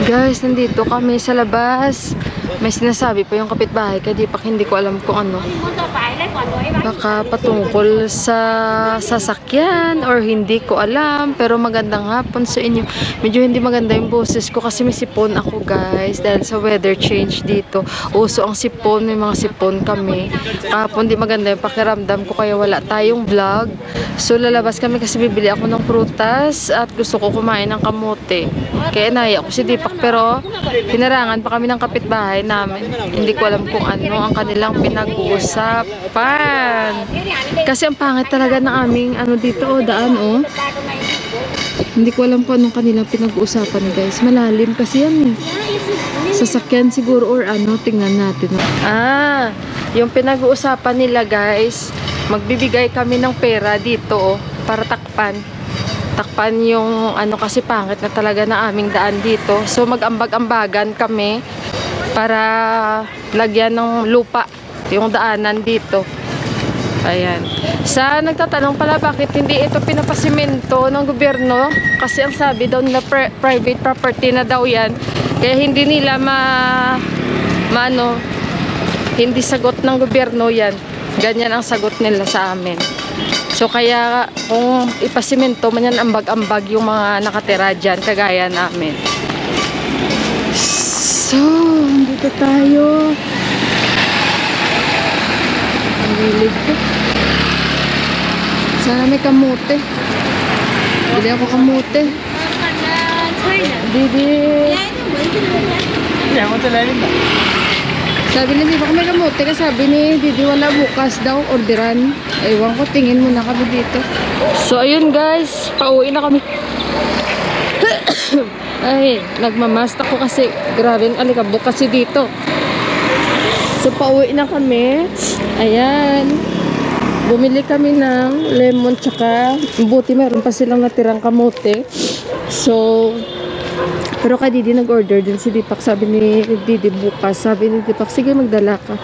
Guys, nandito kami sa labas. May sinasabi pa yung kapitbahay kaya di pa hindi ko alam kung ano. Baka patungkol sa sasakyan or hindi ko alam. Pero magandang hapon sa inyo. Medyo hindi maganda yung boses ko kasi may sipon ako guys. Dahil sa weather change dito. Uso ang sipon, may mga sipon kami. Kahapon di maganda yung pakiramdam ko kaya wala tayong vlog. So lalabas kami kasi bibili ako ng prutas at gusto ko kumain ng kamote. Kaya naya ko si Deepak pero hinarangan pa kami ng kapitbahay namin. Hindi ko alam kung ano ang kanilang pinag-uusapan. Kasi ang pangit talaga ng aming ano dito, daan Hindi ko alam kung anong kanilang pinag-uusapan guys. Malalim kasi yan Sasakyan siguro or ano, tingnan natin. Yung pinag-uusapan nila guys, magbibigay kami ng pera dito para takpan yung ano kasi pangit na talaga na aming daan dito. So mag-ambag-ambagan kami para lagyan ng lupa yung daanan dito. Ayan. Sa nagtatanong pala bakit hindi ito pinapasimento ng gobyerno kasi ang sabi daw nila private property na daw yan. Kaya hindi nila hindi sagot ng gobyerno yan. Ganyan ang sagot nila sa amin. So kaya kung ipasimento man yan ambag-ambag yung mga nakatira dyan kagaya namin. So, dito tayo. Ang lilig ko. Sana may kamote. Bili ako kamote. Didi. Sabi ni Didi, may kamote ka. Sabi ni Didi, wala bukas daw. Orderan. Ewan ko, tingin muna kami dito. So, ayun guys. Pauwi na kami. Ay, nagmamast ako kasi grabe ang alikabok kasi dito. So, pauwi na kami. Ayan. Bumili kami ng lemon tsaka buti meron pa silang natirang kamote. So, pero kay Didi nag-order din si Deepak. Sabi ni Didi bukas. Sabi ni Deepak, sige magdala ka.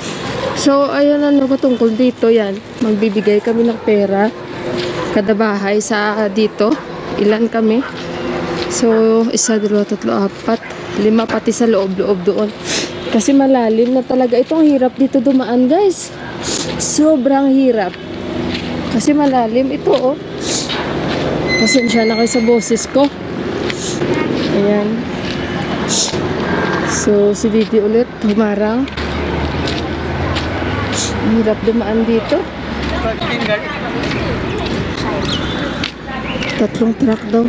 So, ayun ano patungkol dito yan. Magbibigay kami ng pera. Kada bahay sa dito. Ilan kami? So, 1, 2, 3, 4, 5 pati sa loob-loob doon. Kasi malalim na talaga. Itong hirap dito dumaan guys. Sobrang hirap. Kasi malalim ito Pasensya na kayo sa boses ko. Ayan. So, si Didi ulit humarang. Hirap dumaan dito. 3 truck daw.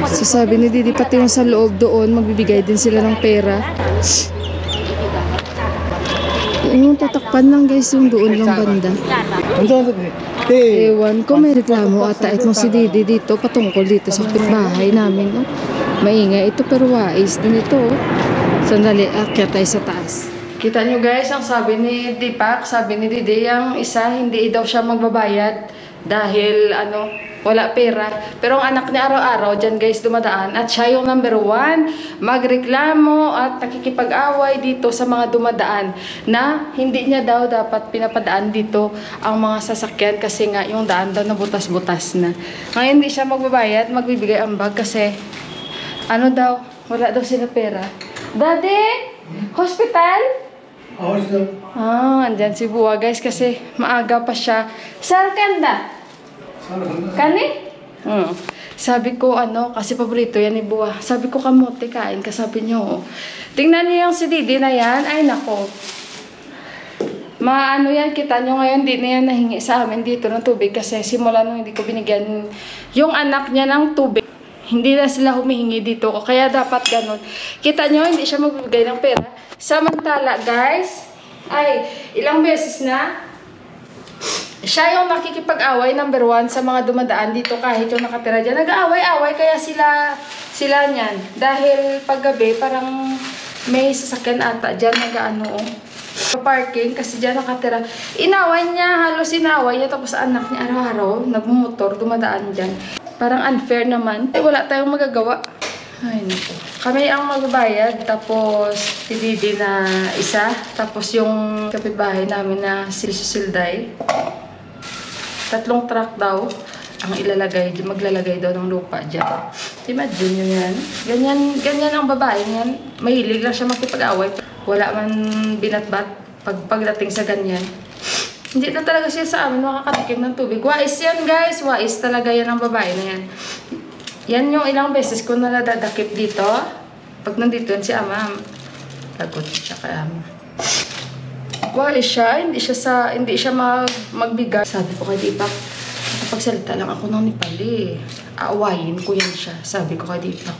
So sabi ni Didi pati yung sa loob doon magbibigay din sila ng pera. Yung tatakpan lang guys yung doon lang banda. Ewan ko may reklamo ata itong si Didi dito patungkol dito sa kapitbahay namin. Maingay ito pero wais din ito. Sandali, akyat tayo sa taas. Kita nyo guys, ang sabi ni Deepak, sabi ni Didi, yung isa hindi daw siya magbabayad dahil wala pera. Pero ang anak niya araw-araw dyan guys dumadaan at siya yung number 1 magreklamo at nakikipag-away dito sa mga dumadaan na hindi niya daw dapat pinapadaan dito ang mga sasakyan kasi nga yung daan daw na butas-butas na. Ngayon hindi siya magbabayad, magbibigay ambag kasi wala daw sila pera. Daddy, hospital? Andyan si Buwa guys kasi maaga pa siya. Saan kanda? Kani? Sabi ko kasi paborito yan ni Buwa. Sabi ko kamote kain ka sabi niyo. Tingnan niyo yung si Didi na yan. Ay nako. Yan kita nyo ngayon di na yan nahingi sa amin dito ng tubig kasi simula nung hindi ko binigyan yung anak niya ng tubig. Hindi na sila humihingi dito. Kaya dapat ganun. Kita nyo, hindi siya magbibigay ng pera. Samantala, guys, ay, ilang beses na, siya yung nakikipag-away, number 1, sa mga dumadaan dito kahit yung nakatira dyan. Nag-aaway-away, kaya sila niyan. Dahil paggabi, parang may sasakyan ata dyan, parking, kasi dyan nakatira. Inaway niya, halos inaway niya, tapos anak niya araw-araw, nagmumotor, dumadaan dyan. Parang unfair naman. Wala tayong magagawa. Ay, nako. Kami ang magbabayad, tapos si Didi na isa, tapos yung kapitbahay namin na si Susilday. 3 truck daw ang ilalagay, maglalagay daw ng lupa dyan. Imagine nyo yan. Ganyan ang babae yan. Mahilig lang siya makipag-away. Wala man binatbat pagdating sa ganyan. Hindi na talaga siya sa amin makakatikim ng tubig. Wais yan guys, wais talaga yan ang babae na yan. Yan yung ilang beses ko na nadadakip dito. Pag nandito yan si Ama, lagot siya kay Ama. Wais siya, hindi siya magbigay. Sabi ko kay Deepak, kapagsalita lang ako ng Nepali. Aawayin ko yan siya. Sabi ko kay Deepak,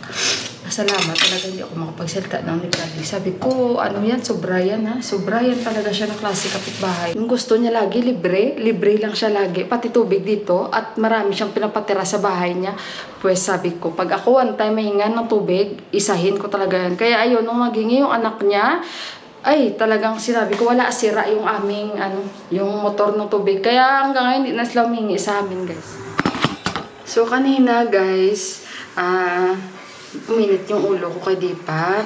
salamat talaga hindi ako makapagsalita ng Nepali. Sabi ko, ano yan, sobra yan ha. Sobra yan talaga siya ng klase kapitbahay. Yung gusto niya lagi, libre lang siya lagi. Pati tubig dito at marami siyang pinapatira sa bahay niya. Pues sabi ko, pag ako one time mahingan ng tubig, isahin ko talaga yan. Kaya ayun, nung maghingi yung anak niya, ay talagang sinabi ko, wala sira yung aming, yung motor ng tubig. Kaya hanggang ngayon, hindi na sila humingi sa amin guys. So kanina guys, uminit yung ulo ko kay Deepak.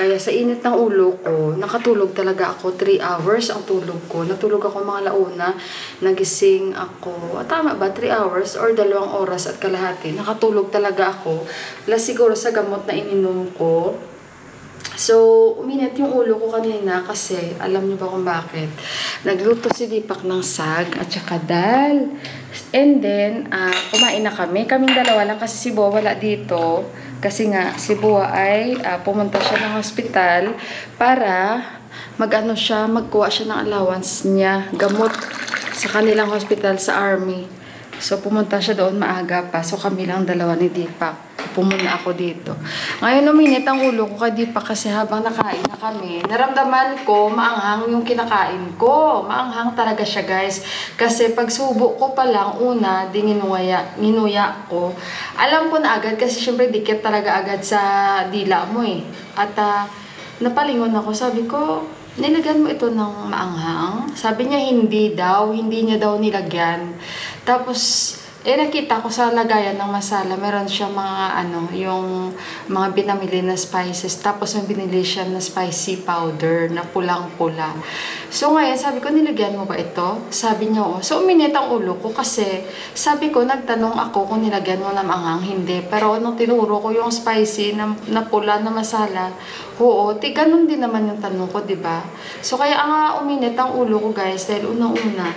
Kaya sa init ng ulo ko, nakatulog talaga ako. 3 hours ang tulog ko. Natulog ako mga launa. Nagising ako. Tama ba? 3 hours or 2 oras at kalahati. Nakatulog talaga ako. Plus siguro sa gamot na ininom ko. So, uminit yung ulo ko kanina kasi alam niyo ba kung bakit? Nagluto si Deepak ng sag at saka dal. And then, kumain na kami. Kaming dalawa lang kasi si Boa wala dito. Kasi nga, si Boa ay pumunta siya ng hospital para magkuha siya ng allowance niya, gamot sa kanilang hospital sa army. So, pumunta siya doon maaga pa. So, kami lang dalawa ni Deepak. Pumunta ako dito. Ngayon, uminit ang ulo ko kay Deepak kasi habang nakain na kami, naramdaman ko, maanghang yung kinakain ko. Maanghang talaga siya, guys. Kasi pag subo ko pa lang, una, di nginuya ko. Alam ko na agad kasi syempre dikit talaga agad sa dila mo eh. At napalingon ako. Sabi ko, nilagyan mo ito ng maanghang? Sabi niya, hindi niya daw nilagyan. Tapos, nakita ko sa lagayan ng masala, meron siya mga yung mga binamili na spices. Tapos may binili siya na spicy powder na pulang-pula. So ngayon, sabi ko, nilagyan mo ba ito? Sabi niya, oo. So uminit ang ulo ko kasi sabi ko, nagtanong ako kung nilagyan mo ng anghang, hindi. Pero nung tinuro ko yung spicy na pula na masala, oo, ganun din naman yung tanong ko, diba? So kaya uminit ang ulo ko guys, dahil unang-una,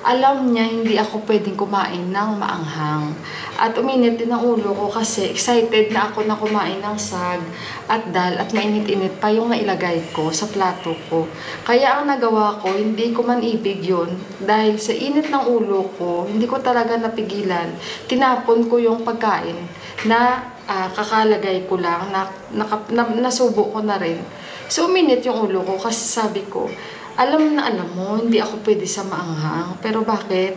alam niya hindi ako pwedeng kumain ng maanghang. At uminit din ang ulo ko kasi excited na ako na kumain ng sag at dal at mainit-init pa yung nailagay ko sa plato ko. Kaya ang nagawa ko, hindi ko man ibig yun. Dahil sa init ng ulo ko, hindi ko talaga napigilan. Tinapon ko yung pagkain na kakalagay ko lang, nasubo ko na rin. So uminit yung ulo ko kasi sabi ko, alam mo, hindi ako pwede sa maanghang. Pero bakit?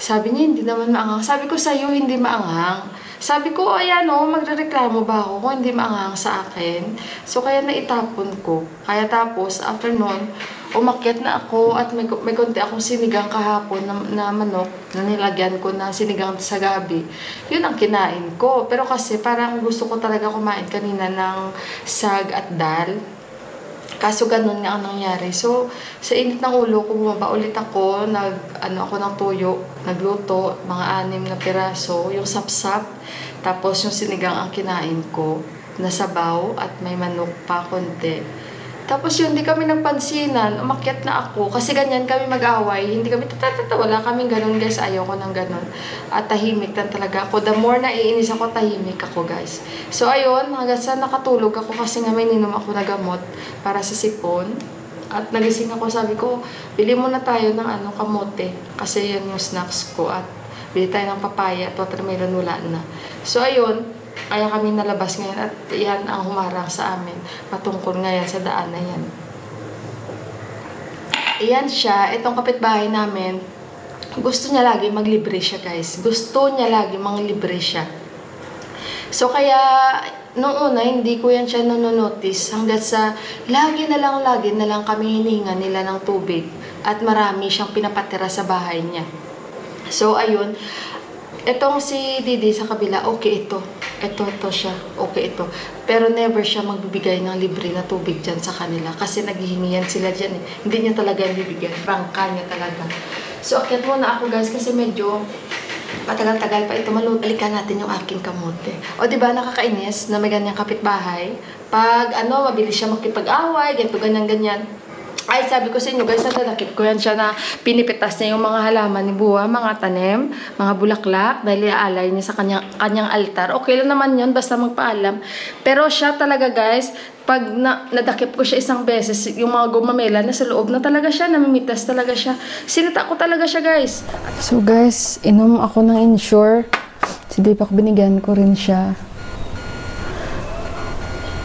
Sabi niya, hindi naman maanghang. Sabi ko sa'yo, hindi maanghang. Sabi ko, ayan magrereklamo ba ako kung hindi maanghang sa akin? So, kaya naitapon ko. Kaya tapos, after nun, umakyat na ako at may konti akong sinigang kahapon na manok na nilagyan ko na sinigang sa gabi. Yun ang kinain ko. Pero kasi parang gusto ko talaga kumain kanina ng sag at dal. Kaso ganun nga ang nangyari. So, sa init ng ulo ko, bumaba ulit ako, ako ng tuyo, nagluto, mga 6 na piraso, yung sapsap, tapos yung sinigang ang kinain ko, nasabaw, at may manok pa konti. Tapos yun, hindi kami nagpansinan, umakyat na ako, kasi ganyan kami mag-away, hindi kami wala kaming ganun guys, ayaw ko ng ganun. At tahimik lang talaga ako. The more na iinis ako, tahimik ako guys. So ayun, hanggang sa nakatulog ako kasi nga may ninom ako na gamot para sa sipon. At nagising ako, sabi ko, bili muna tayo ng kamote, kasi yan yung snacks ko. At bili tayo ng papaya at watermelon, wala na. So ayun, kaya kami nalabas ngayon at yan ang humarang sa amin. Patungkol ngayon sa daan na yan. Iyan siya, itong kapitbahay namin. Gusto niya lagi maglibre siya guys. Gusto niya lagi manglibre siya. So kaya, nung una, hindi ko yan siya nanonotice. Hanggat sa, lagi na lang kami hininga nila ng tubig. At marami siyang pinapatira sa bahay niya. So ayun, Etong si Didi sa kabila, okay ito. Ito siya. Okay ito. Pero never siya magbibigay ng libre na tubig dyan sa kanila. Kasi naghihingi yan sila dyan eh. Hindi niya talaga bibigyan. Prangka niya talaga. So, akyat muna ako guys kasi medyo matagal-tagal pa ito maluto. Balikan natin yung aking kamote. O diba nakakainis na may ganyang kapitbahay? Pag mabilis siya makipag-away, ganito, ganyan. Ay, sabi ko sa inyo guys, nadadakip ko yan siya na pinipitas niya yung mga halaman ni Buwa, mga tanim, mga bulaklak, dahil iaalay niya sa kanyang altar. Okay lang naman yun, basta magpaalam. Pero siya talaga guys, pag nadakip ko siya isang beses, yung mga gumamela na sa loob na talaga siya, namimitas talaga siya. Sinita ko talaga siya guys. So guys, inom ako ng Ensure. Si Deepak, binigyan ko rin siya.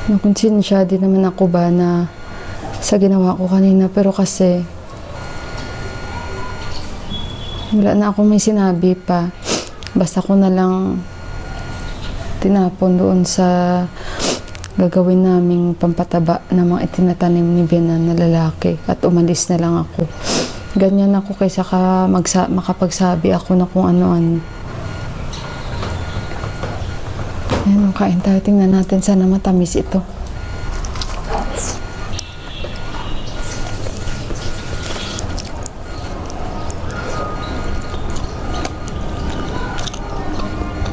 Nakonsinsya din naman ako ba na sa ginawa ko kanina, pero kasi wala na ako may sinabi pa. Basta ko na lang tinapon doon sa gagawin naming pampataba ng mga itinatanim ni Bianan na lalaki at umalis na lang ako. Ganyan ako kaysa makapagsabi ako na kung ano-ano. Ayan, kain tayo. Tingnan natin, sana matamis ito.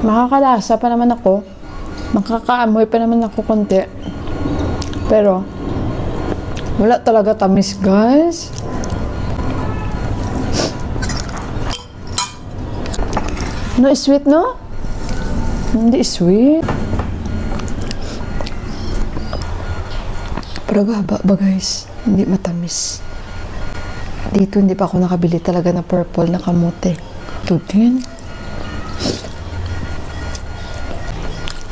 Makakalasa pa naman ako. Makakaamoy pa naman ako konti. Pero, wala talaga tamis, guys. No, sweet, no? Hindi sweet. Pero gaba ba, guys? Hindi matamis. Dito, hindi pa ako nakabili talaga na purple na kamote. Tutin.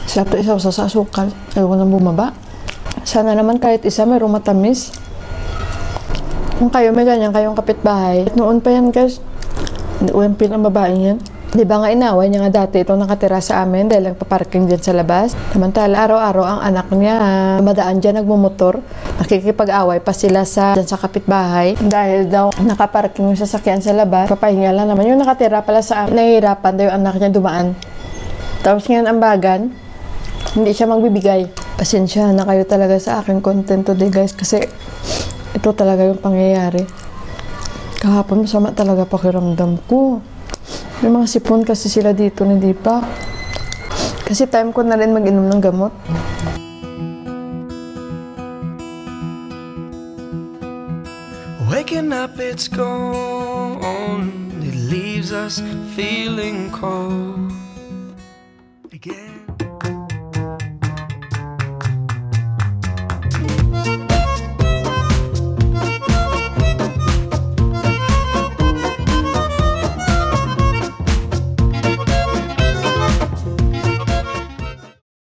Sarap to isa sa asukal. Ayaw ko nang bumaba. Sana naman kahit isa mayroong matamis. Kung kayo may ganyan kayong kapitbahay. Noon pa yan guys. UMP ng babae yan. Di ba nga inaway niya nga dati itong nakatira sa amin dahil nagpaparking dyan sa labas. Samantala araw-araw ang anak niya madaan dyan nagmumotor. Nakikipag-away pa sila dyan sa kapitbahay. Dahil daw nakaparking yung sasakyan sa labas. Papahinga lang naman. Yung nakatira pala sa amin. Nahihirapan daw yung anak niya dumaan. Tapos ngayon ang bagan. Hindi siya magbibigay. Pasensya na kayo talaga sa aking content today guys kasi ito talaga yung pangyayari. Kahapon masama talaga pakiramdam ko. May mga sipon kasi sila dito ni Deepak. Kasi time ko na rin mag-inom ng gamot. Waking up it's gone. It leaves us feeling cold.